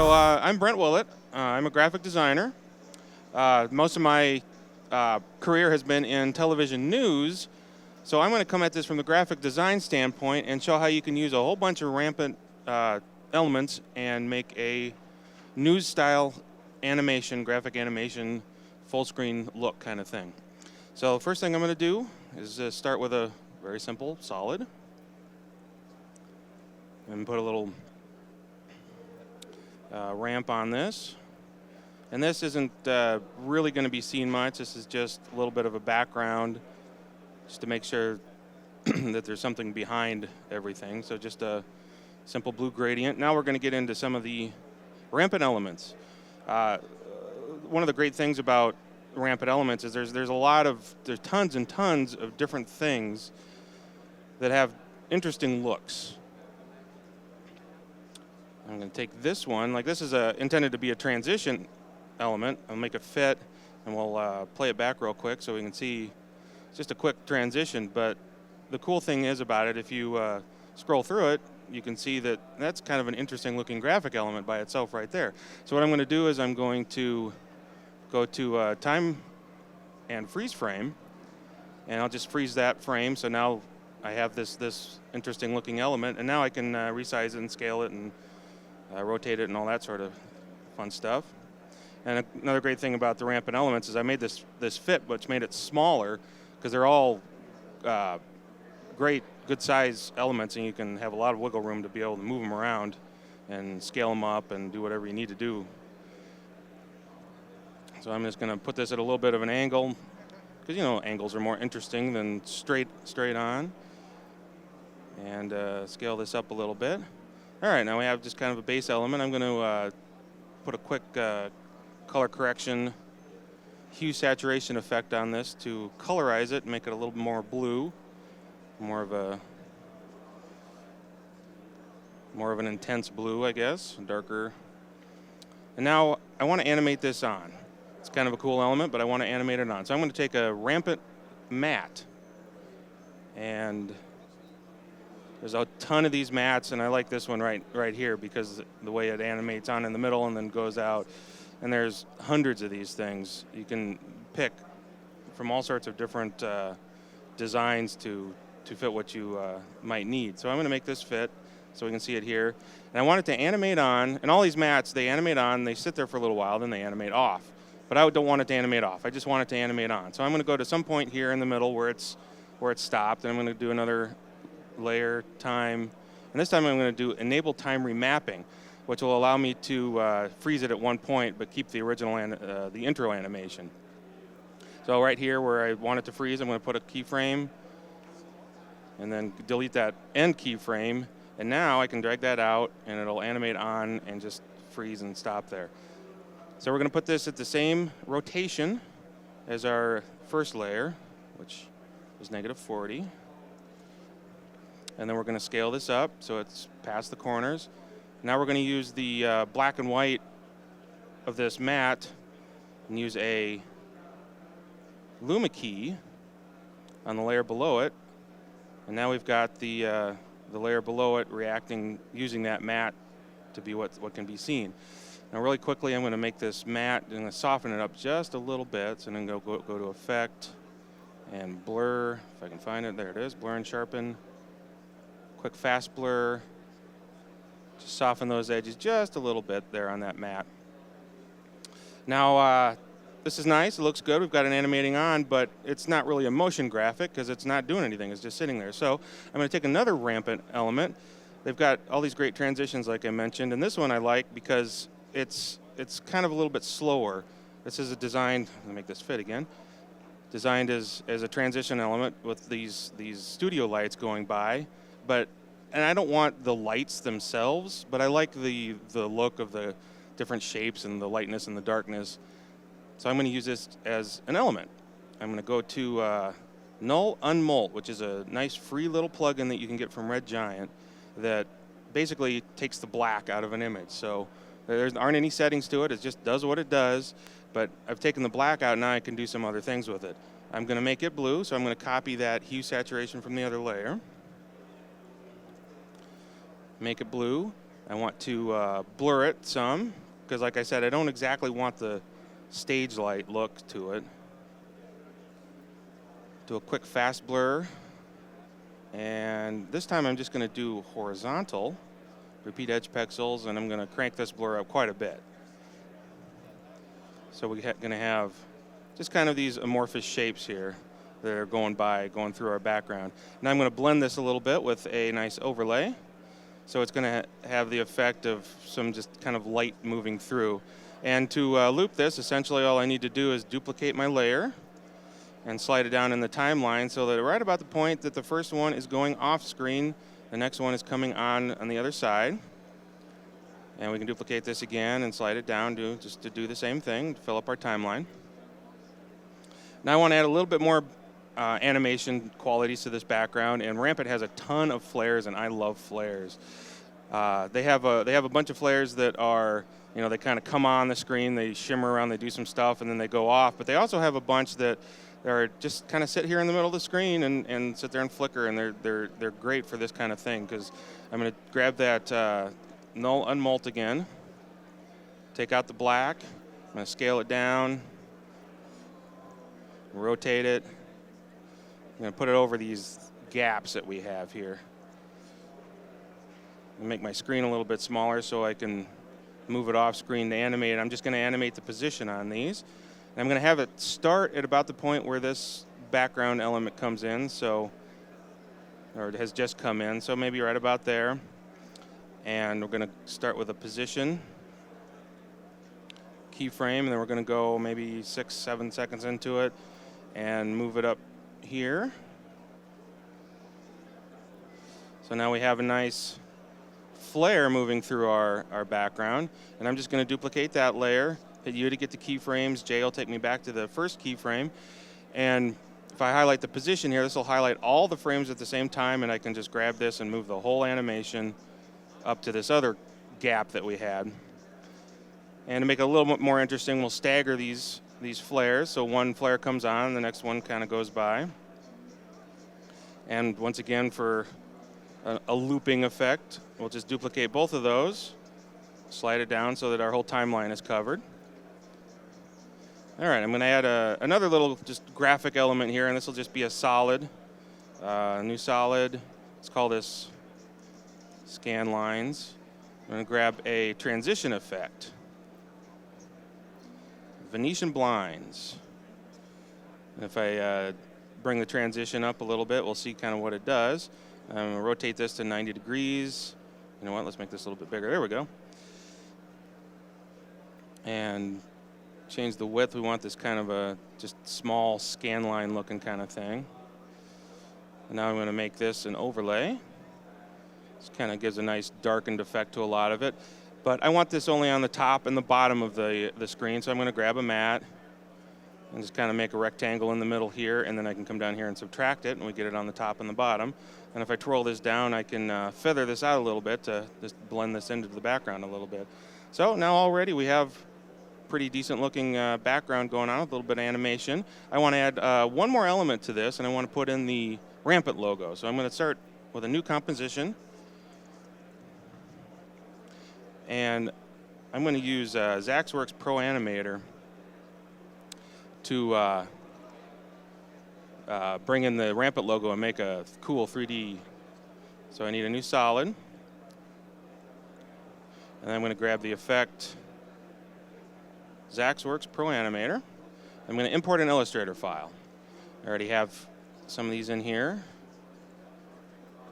I'm Brent Willett. I'm a graphic designer. Most of my career has been in television news, so I'm going to come at this from the graphic design standpoint and show how you can use a whole bunch of Rampant elements and make a news-style animation, graphic animation, full-screen look kind of thing. So first thing I'm going to do is start with a very simple solid and put a little ramp on this. And this isn't really going to be seen much. This is just a little bit of a background just to make sure that there's something behind everything. So just a simple blue gradient. Now we're going to get into some of the rampant elements. One of the great things about rampant elements is there's tons and tons of different things that have interesting looks. I'm going to take this one, like this is intended to be a transition element. I'll make it fit, and we'll play it back real quick so we can see it's just a quick transition. But the cool thing is about it, if you scroll through it, you can see that that's kind of an interesting looking graphic element by itself right there. So what I'm going to do is I'm going to go to time and freeze frame, and I'll just freeze that frame. So now I have this interesting looking element, and now I can resize it and scale it and rotate it and all that sort of fun stuff. And another great thing about the rampant elements is I made this fit, which made it smaller because they're all great, good size elements, and you can have a lot of wiggle room to be able to move them around and scale them up and do whatever you need to do. So I'm just going to put this at a little bit of an angle because, you know, angles are more interesting than straight on. And scale this up a little bit. All right, now we have just kind of a base element. I'm going to put a quick color correction hue saturation effect on this to colorize it and make it a little more blue, more of an intense blue, I guess, darker. And now I want to animate this on. It's kind of a cool element, but I want to animate it on. So I'm going to take a rampant matte, and there's a ton of these mats, and I like this one right here because the way it animates on in the middle and then goes out. And there's hundreds of these things. You can pick from all sorts of different designs to fit what you might need. So I'm going to make this fit so we can see it here. And I want it to animate on. And all these mats, they animate on. They sit there for a little while, then they animate off. But I don't want it to animate off. I just want it to animate on. So I'm going to go to some point here in the middle where it's stopped. And I'm going to do another layer, time, and this time I'm going to do enable time remapping, which will allow me to freeze it at one point but keep the original the intro animation. So right here where I want it to freeze, I'm going to put a keyframe and then delete that end keyframe, and now I can drag that out and it'll animate on and just freeze and stop there. So we're going to put this at the same rotation as our first layer, which is -40. And then we're going to scale this up so it's past the corners. Now we're going to use the black and white of this matte and use a Luma key on the layer below it. And now we've got the layer below it reacting using that matte to be what can be seen. Now really quickly I'm going to make this matte and I'm going to soften it up just a little bit. So then go to Effect and Blur, if I can find it. There it is, Blur and Sharpen. Quick fast blur, just soften those edges just a little bit there on that matte. Now this is nice, it looks good, we've got it animating on, but it's not really a motion graphic because it's not doing anything, it's just sitting there. So I'm going to take another rampant element. They've got all these great transitions like I mentioned, and this one I like because it's kind of a little bit slower. This is designed, let me make this fit again, designed as a transition element with these studio lights going by. And I don't want the lights themselves, but I like the look of the different shapes and the lightness and the darkness. So I'm going to use this as an element. I'm going to go to Null Unmolt, which is a nice free little plugin that you can get from Red Giant that basically takes the black out of an image. So there aren't any settings to it. It just does what it does. But I've taken the black out, now I can do some other things with it. I'm going to make it blue, so I'm going to copy that hue saturation from the other layer. Make it blue, I want to blur it some, because like I said, I don't exactly want the stage light look to it. Do a quick fast blur. And this time I'm just going to do horizontal, repeat edge pixels, and I'm going to crank this blur up quite a bit. So we're going to have just kind of these amorphous shapes here that are going through our background. Now I'm going to blend this a little bit with a nice overlay. So it's going to have the effect of some just kind of light moving through. And to loop this, essentially all I need to do is duplicate my layer and slide it down in the timeline so that right about the point that the first one is going off screen, the next one is coming on the other side. And we can duplicate this again and slide it down just to do the same thing, to fill up our timeline. Now I want to add a little bit more animation qualities to this background, and Rampant has a ton of flares, and I love flares. They have a bunch of flares that are, they kind of come on the screen, they shimmer around, they do some stuff, and then they go off. But they also have a bunch that are just kind of sit here in the middle of the screen and sit there and flicker, and they're great for this kind of thing. Because I'm going to grab that null unmult again, take out the black, I'm going to scale it down, rotate it. I'm going to put it over these gaps that we have here. And make my screen a little bit smaller so I can move it off screen to animate it. I'm just going to animate the position on these. And I'm going to have it start at about the point where this background element comes in, or it has just come in, so maybe right about there. And we're going to start with a position keyframe, and then we're going to go maybe 6-7 seconds into it and move it up here. So now we have a nice flare moving through our background, and I'm just going to duplicate that layer, hit U to get the keyframes, J will take me back to the first keyframe, and if I highlight the position here, this will highlight all the frames at the same time, and I can just grab this and move the whole animation up to this other gap that we had. And to make it a little bit more interesting, we'll stagger these flares, so one flare comes on, the next one kind of goes by. And once again, for a looping effect, we'll just duplicate both of those, slide it down so that our whole timeline is covered. All right, I'm going to add another little just graphic element here, and this will just be a solid, new solid. Let's call this scan lines. I'm going to grab a transition effect. Venetian blinds. And if I bring the transition up a little bit, we'll see kind of what it does. I'm going to rotate this to 90 degrees. You know what, let's make this a little bit bigger. There we go. And change the width. We want this kind of a just small scan line looking kind of thing. And now I'm going to make this an overlay. This kind of gives a nice darkened effect to a lot of it. But I want this only on the top and the bottom of the screen, so I'm going to grab a mat and just kind of make a rectangle in the middle here, and then I can come down here and subtract it, and we get it on the top and the bottom. And if I twirl this down, I can feather this out a little bit to just blend this into the background a little bit. So now already we have pretty decent looking background going on with a little bit of animation. I want to add one more element to this, and I want to put in the Rampant logo. So I'm going to start with a new composition. And I'm going to use Zaxwerks ProAnimator to bring in the Rampant logo and make a cool 3D. So I need a new solid. And I'm going to grab the effect Zaxwerks ProAnimator. I'm going to import an Illustrator file. I already have some of these in here.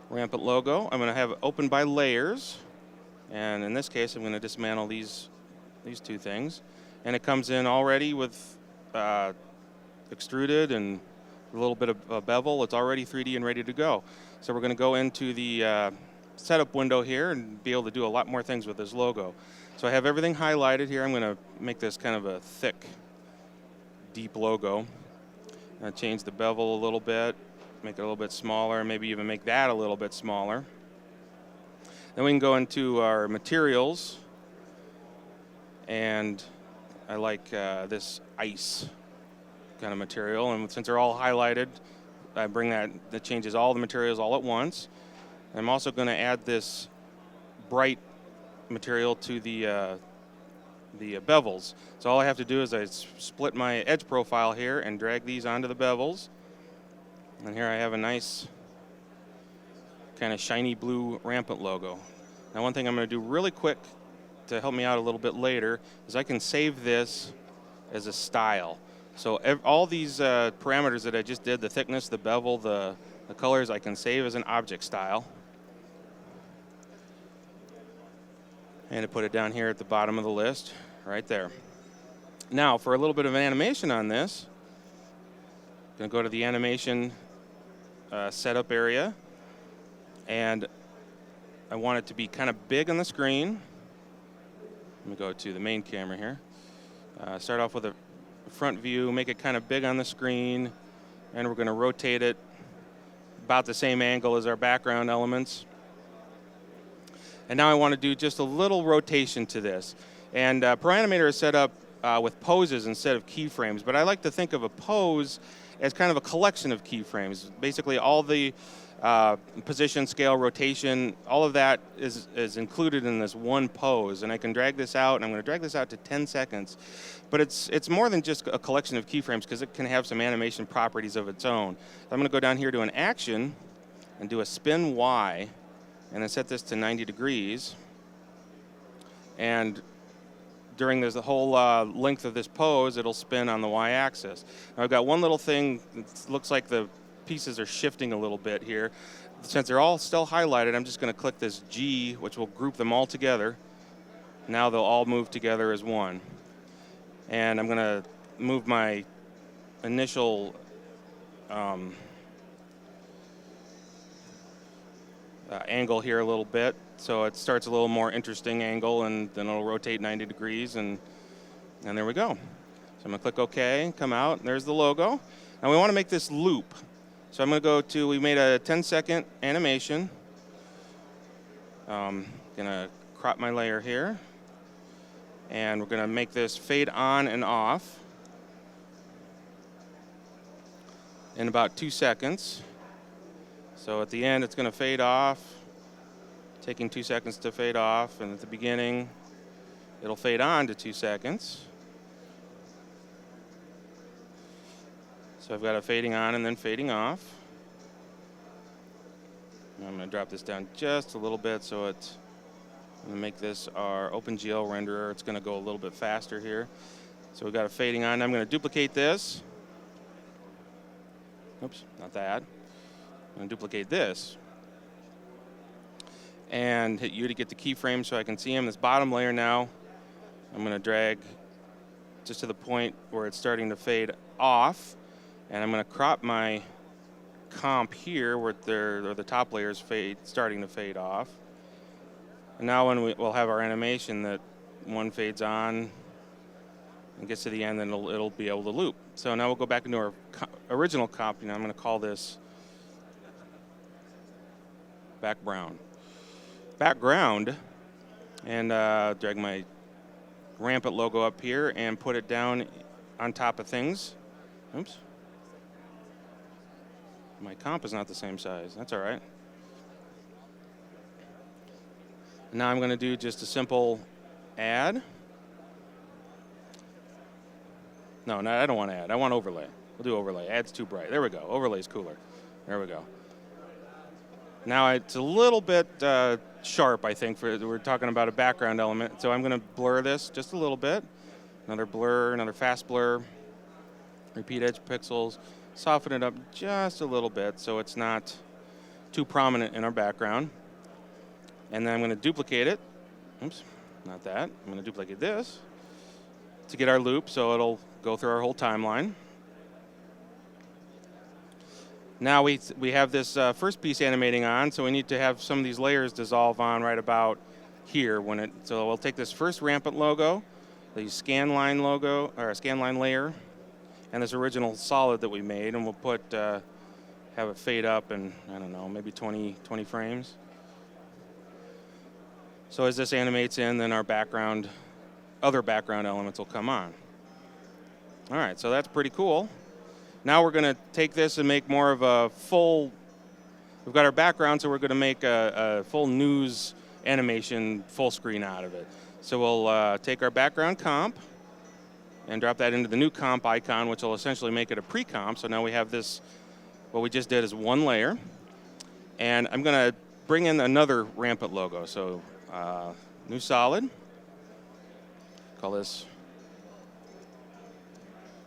Rampant logo. I'm going to have it open by layers. And in this case, I'm going to dismantle these two things. And it comes in already with extruded and a little bit of a bevel. It's already 3D and ready to go. So we're going to go into the setup window here and be able to do a lot more things with this logo. So I have everything highlighted here. I'm going to make this kind of a thick, deep logo. I'm going to change the bevel a little bit, make it a little bit smaller, maybe even make that a little bit smaller. Then we can go into our materials, and I like this ice kind of material, and since they're all highlighted, I bring that changes all the materials all at once. I'm also going to add this bright material to the bevels. So all I have to do is I split my edge profile here and drag these onto the bevels. And here I have a nice kind of shiny blue Rampant logo. Now one thing I'm going to do really quick to help me out a little bit later is I can save this as a style. So all these parameters that I just did, the thickness, the bevel, the colors, I can save as an object style. And to put it down here at the bottom of the list, right there. Now, for a little bit of an animation on this, I'm going to go to the animation setup area, and I want it to be kind of big on the screen. Let me go to the main camera here. Start off with a front view, make it kind of big on the screen, and we're going to rotate it about the same angle as our background elements. And now I want to do just a little rotation to this. And ProAnimator is set up with poses instead of keyframes, but I like to think of a pose as kind of a collection of keyframes. Basically all the position, scale, rotation, all of that is included in this one pose. And I can drag this out, and I'm going to drag this out to 10 seconds. But it's more than just a collection of keyframes because it can have some animation properties of its own. I'm going to go down here to an action and do a spin Y, and then set this to 90 degrees. And during the whole length of this pose, it'll spin on the Y-axis. Now I've got one little thing, it looks like the pieces are shifting a little bit here. Since they're all still highlighted, I'm just going to click this G, which will group them all together. Now they'll all move together as one. And I'm going to move my initial angle here a little bit, so it starts a little more interesting angle, and then it'll rotate 90 degrees, and there we go. So I'm going to click OK, come out, and there's the logo. Now we want to make this loop. So I'm going to go to, we made a 10-second animation. Going to crop my layer here, and we're going to make this fade on and off in about 2 seconds. So at the end, it's going to fade off, taking 2 seconds to fade off, and at the beginning, it'll fade on to 2 seconds. So I've got a fading on and then fading off. And I'm going to drop this down just a little bit, so I'm going to make this our OpenGL renderer. It's going to go a little bit faster here. So we've got a fading on. I'm going to duplicate this. Oops, not that. I'm going to duplicate this and hit U to get the keyframe so I can see them. This bottom layer now, I'm going to drag just to the point where it's starting to fade off, and I'm going to crop my comp here where the top layer is starting to fade off. And now when we'll have our animation that one fades on and gets to the end, then it'll be able to loop. So now we'll go back into our original comp. I'm going to call this background, and drag my Rampant logo up here and put it down on top of things. Oops. My comp is not the same size. That's all right. Now I'm going to do just a simple add. No, I don't want add. I want overlay. We'll do overlay. Add's too bright. There we go. Overlay's cooler. There we go. Now it's a little bit sharp, I think. We're talking about a background element. So I'm going to blur this just a little bit. Another blur, another fast blur. Repeat edge pixels. Soften it up just a little bit so it's not too prominent in our background. And then I'm going to duplicate it. Oops, not that. I'm going to duplicate this to get our loop so it'll go through our whole timeline. Now we have this first piece animating on, so we need to have some of these layers dissolve on right about here. So we'll take this first Rampant logo, the scanline logo, or scanline layer, and this original solid that we made, and we'll have it fade up in, I don't know, maybe 20 frames. So as this animates in, then our other background elements will come on. All right, so that's pretty cool. Now we're going to take this and make more of a full, we've got our background, so we're going to make a full news animation full screen out of it. So we'll take our background comp and drop that into the new comp icon, which will essentially make it a pre-comp. So now we have this, what we just did is one layer. And I'm going to bring in another Rampant logo. So new solid, call this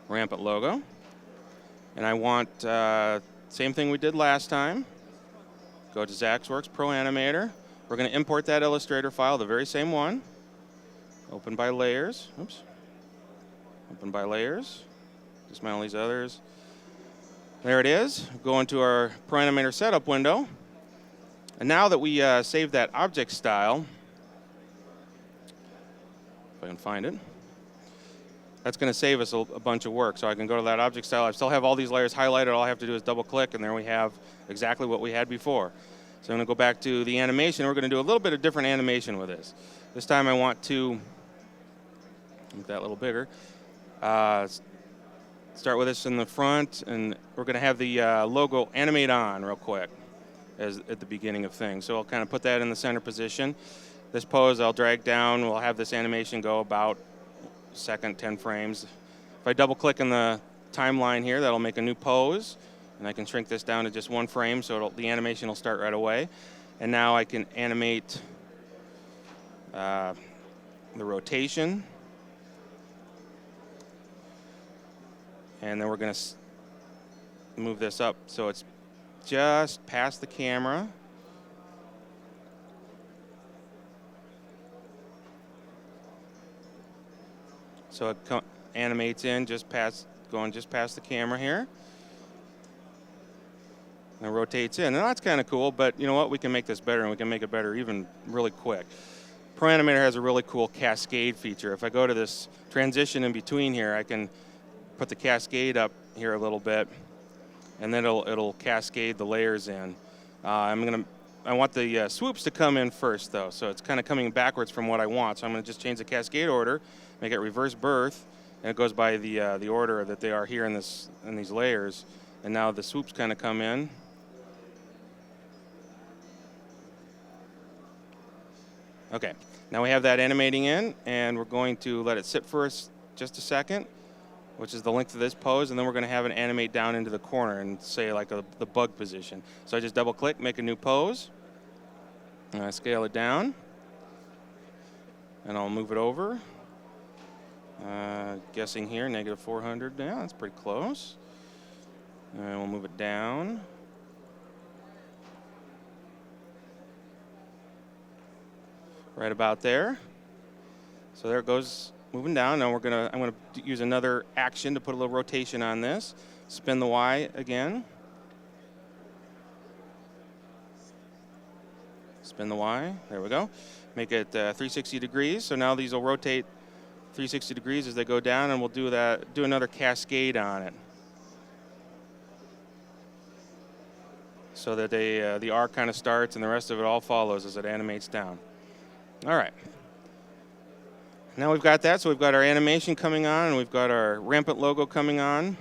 Rampant logo. And I want, same thing we did last time. Go to Zaxwerks, ProAnimator. We're going to import that Illustrator file, the very same one. Open by layers. Oops. Open by layers. Dismantle these others. There it is. Go into our ProAnimator setup window. And now that we saved that object style, if I can find it, that's going to save us a bunch of work. So I can go to that object style. I still have all these layers highlighted. All I have to do is double click, and there we have exactly what we had before. So I'm going to go back to the animation. We're going to do a little bit of different animation with this. This time I want to make that a little bigger. Start with this in the front, and we're going to have the logo animate on real quick as at the beginning of things. So I'll kind of put that in the center position. This pose I'll drag down. We'll have this animation go about second, 10 frames. If I double click in the timeline here, that'll make a new pose, and I can shrink this down to just one frame so the animation will start right away. And now I can animate the rotation, and then we're going to move this up so it's just past the camera. So it animates in just past, going just past the camera here. And it rotates in. Now that's kind of cool, but you know what? We can make this better, and we can make it better even really quick. ProAnimator has a really cool cascade feature. If I go to this transition in between here, I can put the cascade up here a little bit, and then it'll cascade the layers in. I want the swoops to come in first, though, so it's kind of coming backwards from what I want. So I'm going to just change the cascade order, make it reverse birth, and it goes by the order that they are here in these layers. And now the swoops kind of come in. Okay, now we have that animating in, and we're going to let it sit for us just a second, which is the length of this pose, and then we're going to have it animate down into the corner and say like the bug position. So I just double click, make a new pose, and I scale it down, and I'll move it over. Guessing here, -400, yeah, that's pretty close. And we'll move it down. Right about there. So there it goes, moving down. Now I'm gonna use another action to put a little rotation on this. Spin the Y again. Spin the Y, there we go. Make it 360 degrees. So now these will rotate 360 degrees as they go down, and we'll do another cascade on it. So that the arc kind of starts and the rest of it all follows as it animates down. All right. Now we've got that, so we've got our animation coming on, and we've got our Rampant logo coming on.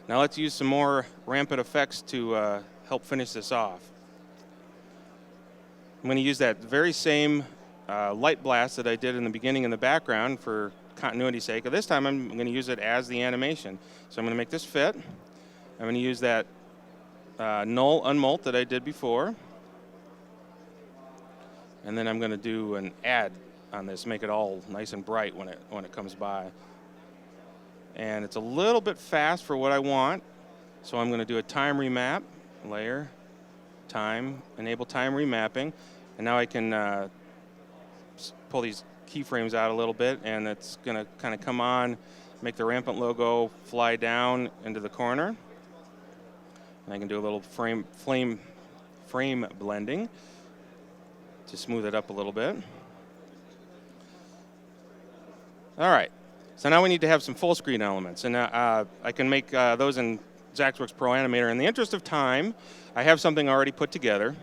Now let's use some more Rampant effects to help finish this off. I'm going to use that very same light blast that I did in the beginning in the background for continuity's sake. This time I'm going to use it as the animation. So I'm going to make this fit. I'm going to use that null unmult that I did before. And then I'm going to do an add on this, make it all nice and bright when it comes by. And it's a little bit fast for what I want, so I'm going to do a time remap, layer, time, enable time remapping, and now I can pull these keyframes out a little bit, and it's going to kind of come on, make the Rampant logo fly down into the corner. And I can do a little frame blending to smooth it up a little bit. All right, so now we need to have some full screen elements, and I can make those in Zaxwerks ProAnimator. In the interest of time, I have something already put together.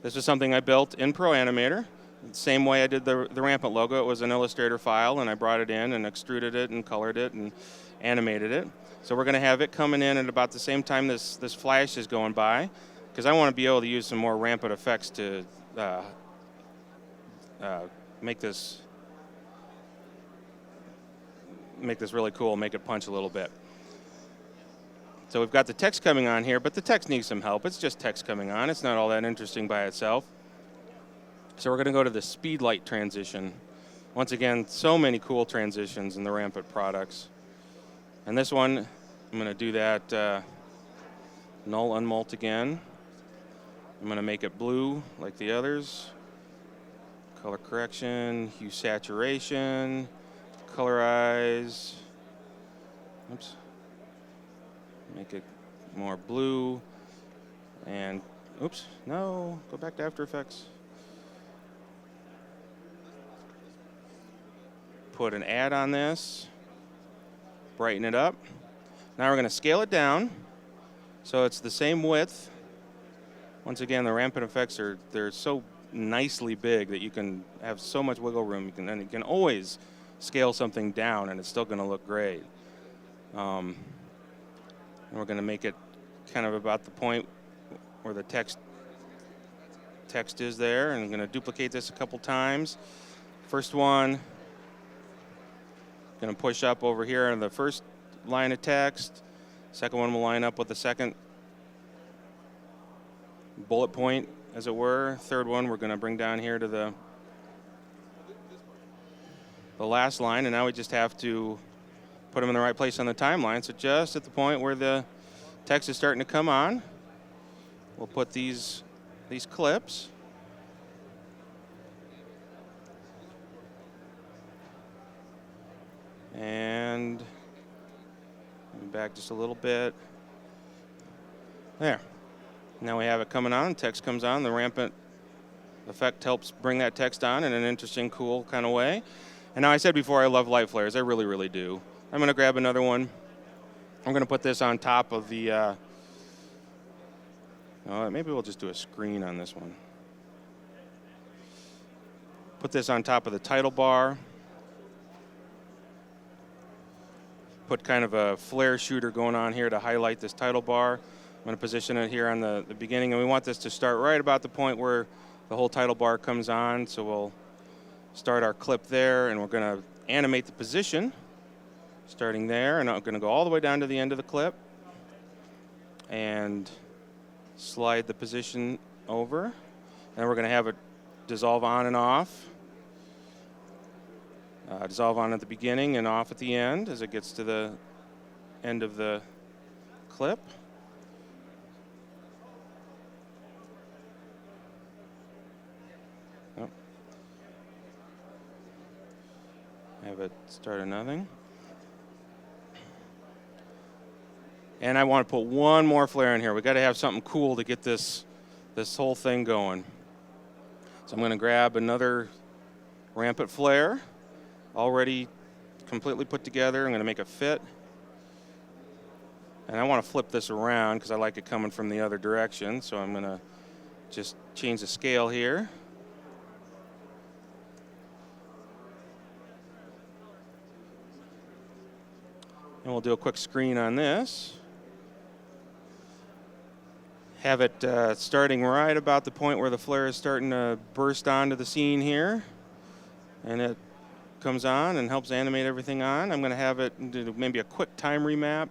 This is something I built in ProAnimator. The same way I did the Rampant logo. It was an Illustrator file, and I brought it in and extruded it and colored it and animated it. So we're going to have it coming in at about the same time this flash is going by. because I want to be able to use some more Rampant effects to make this really cool, make it punch a little bit. So we've got the text coming on here, but the text needs some help. It's just text coming on. It's not all that interesting by itself. So we're going to go to the speed light transition. Once again, so many cool transitions in the Rampant products. And this one, I'm going to do that null unmult again. I'm going to make it blue like the others. Color correction, hue saturation, colorize. Oops. Make it more blue. And, oops, no, go back to After Effects. Put an add on this. Brighten it up. Now we're going to scale it down so it's the same width. Once again, the Rampant effects they're so nicely big that you can have so much wiggle room. You can always scale something down and it's still going to look great. And we're going to make it kind of about the point where the text is there. And I'm going to duplicate this a couple times. First one, going to push up over here on the first line of text. Second one will line up with the second bullet point, as it were. Third one we're going to bring down here to the last line, and now we just have to put them in the right place on the timeline. So just at the point where the text is starting to come on, we'll put these clips. And back just a little bit. There. Now we have it coming on, text comes on, the Rampant effect helps bring that text on in an interesting, cool kind of way. And now I said before I love light flares, I really, really do. I'm going to grab another one. I'm going to put this on top of the, maybe we'll just do a screen on this one. Put this on top of the title bar. Put kind of a flare shooter going on here to highlight this title bar. I'm going to position it here on the beginning, and we want this to start right about the point where the whole title bar comes on. So we'll start our clip there, and we're going to animate the position starting there, and I'm going to go all the way down to the end of the clip and slide the position over. And we're going to have it dissolve on and off. Dissolve on at the beginning and off at the end as it gets to the end of the clip. Oh. Have it start at nothing. And I want to put one more flare in here. We've got to have something cool to get this whole thing going. So I'm going to grab another Rampant flare. Already completely put together. I'm going to make it fit. And I want to flip this around because I like it coming from the other direction. So I'm going to just change the scale here. And we'll do a quick screen on this. Have it starting right about the point where the flare is starting to burst onto the scene here. And it comes on and helps animate everything on. I'm going to have it do maybe a quick time remap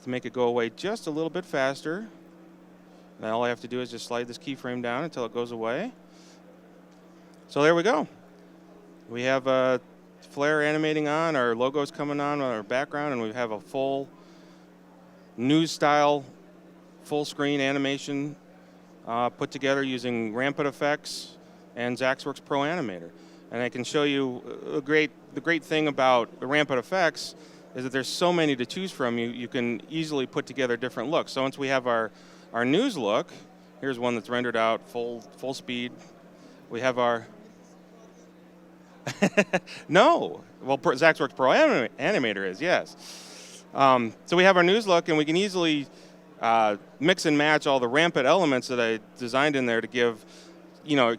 to make it go away just a little bit faster. And all I have to do is just slide this keyframe down until it goes away. So there we go. We have a flare animating on, our logo's coming on our background, and we have a full news style full screen animation put together using Rampant effects and Zaxwerks ProAnimator. And I can show you the great thing about the Rampant effects is that there's so many to choose from. You can easily put together different looks. So once we have our news look, here's one that's rendered out full speed. We have our no, well, Zaxwerks ProAnimator is, yes. So we have our news look, and we can easily mix and match all the Rampant elements that I designed in there to give,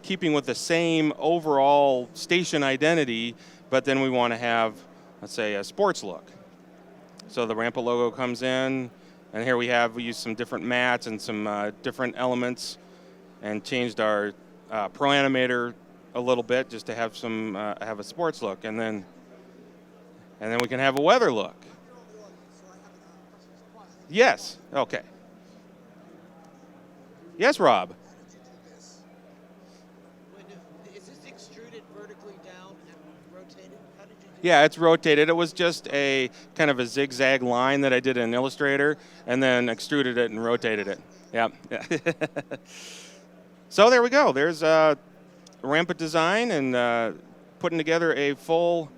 keeping with the same overall station identity, but then we want to have, let's say, a sports look. So the Rampant logo comes in, And here we used some different mats and some different elements, and changed our ProAnimator a little bit just to have some have a sports look, and then we can have a weather look. Yes. Okay. Yes, Rob. Is this extruded vertically down and rotated? How did you do Yeah, it's rotated. It was just a kind of a zigzag line that I did in Illustrator, and then extruded it and rotated it. Yep. So there we go. There's Rampant design, and putting together a full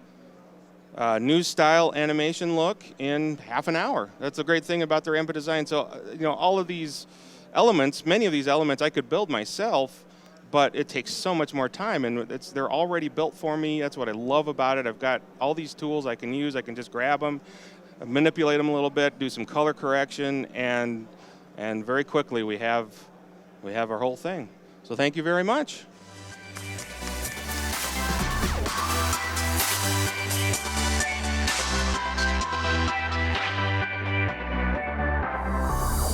new style animation look in half an hour. That's the great thing about the Rampant design. So all of these elements, many of these elements I could build myself, but it takes so much more time, and they're already built for me. That's what I love about it. I've got all these tools I can use. I can just grab them, manipulate them a little bit, do some color correction, and very quickly we have our whole thing. So thank you very much.